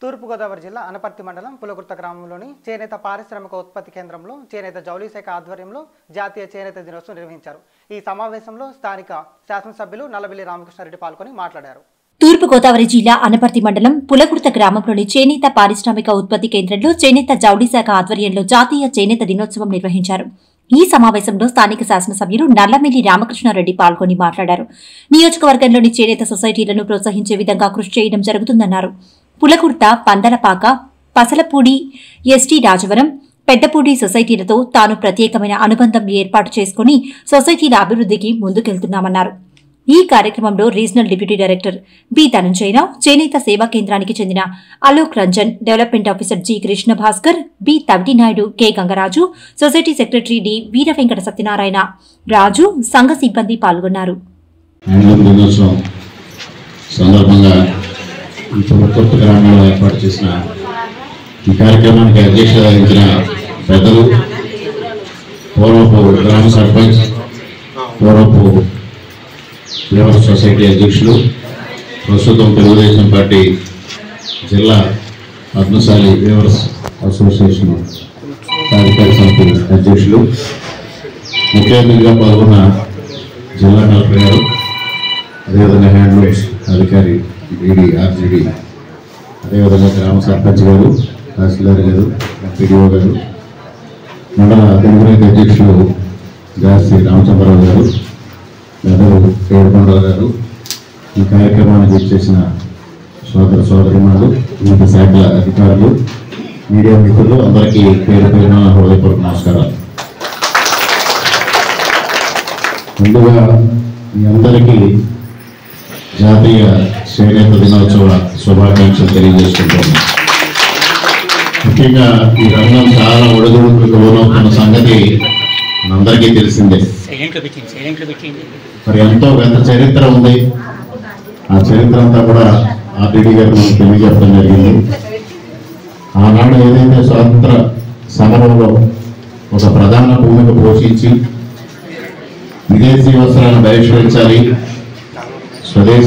తూర్పుగోదావరి జిల్లా అనపర్తి మండలం పులగుర్త గ్రామంలోని చేనేత పారిశ్రామిక ఉత్పత్తి కేంద్రంలో చేనేత జౌళి శాఖ ఆధ్వర్యంలో జాతీయ చేనేత దినోత్సవం నిర్వహించారు. ఈ సమావేశంలో స్థానిక శాసనసభ్యులు నల్లబెల్లి రామకృష్ణారెడ్డి పాల్గొని మాట్లాడారు. తూర్పుగోదావరి జిల్లా అనపర్తి మండలం పులగుర్త గ్రామంలోని చేనేత పారిశ్రామిక ఉత్పత్తి కేంద్రంలో చేనేత జౌళి శాఖ ఆధ్వర్యంలో జాతీయ చేనేత దినోత్సవం నిర్వహించారు. ఈ సమావేశంలో స్థానిక శాసనసభ్యులు నల్లబెల్లి రామకృష్ణారెడ్డి పాల్గొని మాట్లాడారు. నియోజకవర్గంలోని చేనేత సొసైటీలను ప్రోత్సహించే విధంగా కృషి చేయడం జరుగుతుందన్నారు. పులగుర్త, పందలపాక, పసలపూడి, ఎస్టీ రాజవరం, పెద్దపూడి సొసైటీలతో తాను ప్రత్యేకమైన అనుబంధం ఏర్పాటు చేసుకుని సొసైటీల అభివృద్ధికి ముందుకెళ్తున్నామన్నారు. ఈ కార్యక్రమంలో regional deputy director B Dhananjayarao, చేనేత సేవా కేంద్రానికి చెందిన Alok Ranjan, development officer G Krishna Bhaskar, B Tavidinaidu, K Gangaraju, society secretary D Veera Venkata Satyanarayana, Raju, సంఘ సిబ్బంది పాల్గొన్నారు. కొత్త గ్రామంలో ఏర్పాటు చేసిన ఈ కార్యక్రమానికి అధ్యక్షత వహించిన పెద్దలు, పూర్వపు గ్రామ సర్పంచ్, పూర్వపు లేబర్ సొసైటీ అధ్యక్షులు, ప్రస్తుతం తెలుగుదేశం పార్టీ జిల్లా పద్మశాలి లేబర్స్ అసోసియేషన్ కార్యకారి సమితి అధ్యక్షులు, ముఖ్య అతిథిగా పాల్గొన్న జిల్లా కలెక్టర్ గారు, అదేవిధంగా హ్యాండ్లూమ్స్ అధికారి బీడీ ఆర్జీడీ, అదేవిధంగా గ్రామ సర్పంచ్ గారు, తహసీల్దార్ గారు, పీడీఓ గారు, మండల తెలుగురైతు అధ్యక్షులు జాస్తి రామచంద్రరావు గారు, పెద్దలు ఏడుకొండరావు గారు, ఈ కార్యక్రమానికి చేసిన సోదర సోదరిమణులు, వివిధ శాఖల అధికారులు, మీడియా మిత్రులు అందరికీ పేరు పేరున హృదయపూర్వక నమస్కారాలు. ముందుగా మీ అందరికీ జాతీయ చేనేత దినోత్సవ శుభాకాంక్షలు తెలియజేసుకుంటున్నాను. ముఖ్యంగా ఈ రంగం చాలా ఒడిదుడుకులకు లోనవుతున్న సంగతి మనందరికీ తెలిసిందే. మరి ఎంతో పెద్ద చరిత్ర ఉంది. ఆ చరిత్ర అంతా కూడా ఆర్టీడీ గారు మనకు తెలియజెప్పడం జరిగింది. ఆనాడు ఏదైతే స్వాతంత్ర సమరంలో ఒక ప్రధాన భూమిక పోషించి విదేశీ వస్త్రాలను బహిష్కరించాలి, స్వదేశీ